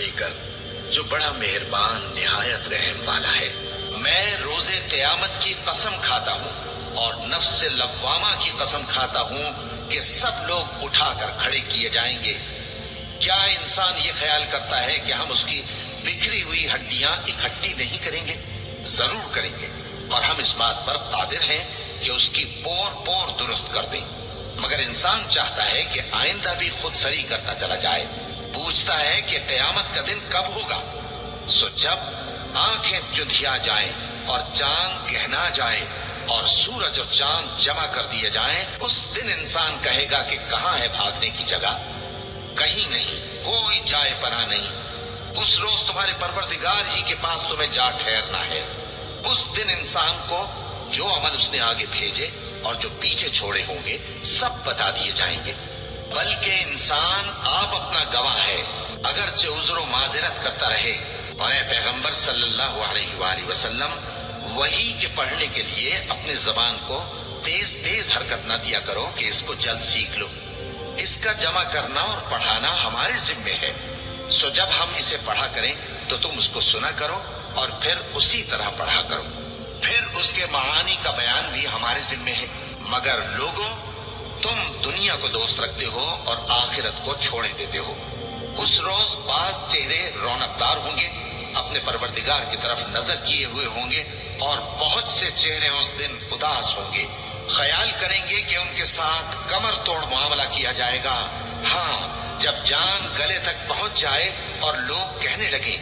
لے کر جو بڑا مہربان نہایت رحم والا ہے۔ میں روز قیامت کی قسم کھاتا ہوں اور نفس لوامہ کی قسم کھاتا ہوں کہ سب لوگ اٹھا کر کھڑے کیے جائیں گے۔ کیا انسان یہ خیال کرتا ہے کہ ہم اس کی بکھری ہوئی ہڈیاں اکٹھی نہیں کریں گے؟ ضرور کریں گے، اور ہم اس بات پر قادر ہیں کہ اس کی پور پور درست کر دیں۔ مگر انسان چاہتا ہے کہ آئندہ بھی خود سری کرتا چلا جائے، پوچھتا ہے کہ قیامت کا دن کب ہوگا۔ سو جب آنکھیں چندھیا جائیں اور چاند گہنا جائے اور سورج اور چاند جمع کر دیے جائیں، اس دن انسان کہے گا کہ کہاں ہے بھاگنے کی جگہ؟ کہیں نہیں، کوئی جائے پناہ نہیں۔ اس روز تمہارے پروردگار ہی کے پاس تمہیں جا ٹھہرنا ہے۔ اس دن انسان کو جو عمل اس نے آگے بھیجے اور جو پیچھے چھوڑے ہوں گے سب بتا دیے جائیں گے۔ بلکہ انسان آپ اپنا گواہ ہے، اگرچہ عذر و معذرت کرتا رہے۔ اور اے پیغمبر صلی اللہ علیہ وآلہ وسلم، وحی کے پڑھنے کے لیے اپنی زبان کو تیز تیز حرکت نہ دیا کرو کہ اس کو جلد سیکھ لو۔ اس کا جمع کرنا اور پڑھانا ہمارے ذمے ہے۔ سو جب ہم اسے پڑھا کریں تو تم اس کو سنا کرو اور پھر اسی طرح پڑھا کرو۔ پھر اس کے معانی کا بیان بھی ہمارے ذمے ہے۔ مگر لوگوں، تم دنیا کو دوست رکھتے ہو اور آخرت کو چھوڑے دیتے ہو۔ اس روز بعض چہرے رونقدار ہوں گے، اپنے پروردگار کی طرف نظر کیے ہوئے ہوں گے، اور بہت سے چہرے اس دن اداس ہوں گے، خیال کریں گے کہ ان کے ساتھ کمر توڑ معاملہ کیا جائے گا۔ ہاں، جب جان گلے تک پہنچ جائے اور لوگ کہنے لگیں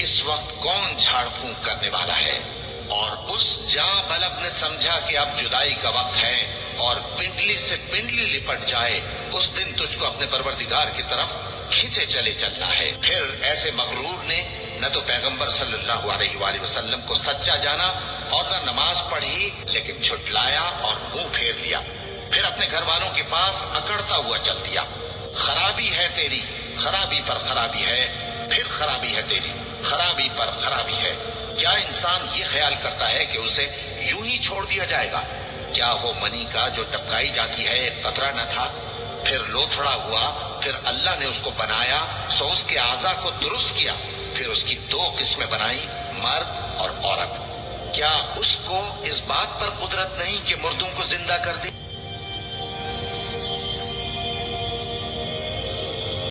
اس وقت کون جھاڑ پھونک کرنے والا ہے، اور اس جاں بلب نے سمجھا کہ اب جدائی کا وقت ہے اور پنڈلی سے پنڈلی لپٹ جائے، اس دن تجھ کو اپنے پروردگار کی طرف کھینچے چلے چلنا ہے۔ پھر ایسے مغرور نے نہ تو پیغمبر صلی اللہ علیہ وآلہ وسلم کو سچا جانا اور نہ نماز پڑھی، لیکن جھٹلایا اور منہ پھیر لیا، پھر اپنے گھر والوں کے پاس اکڑتا ہوا چل دیا۔ خرابی ہے تیری، خرابی پر خرابی ہے، پھر خرابی ہے تیری، خرابی پر خرابی ہے۔ کیا انسان یہ خیال کرتا ہے کہ اسے یوں ہی چھوڑ دیا جائے گا؟ کیا وہ منی کا جو ٹپکائی جاتی ہے ایک قطرہ نہ تھا، پھر لوتھڑا ہوا، پھر اللہ نے اس کو بنایا، سو اس کے اعضاء کو درست کیا، پھر اس کی دو قسمیں بنائی، مرد اور عورت۔ کیا اس کو اس بات پر قدرت نہیں کہ مردوں کو زندہ کر دے؟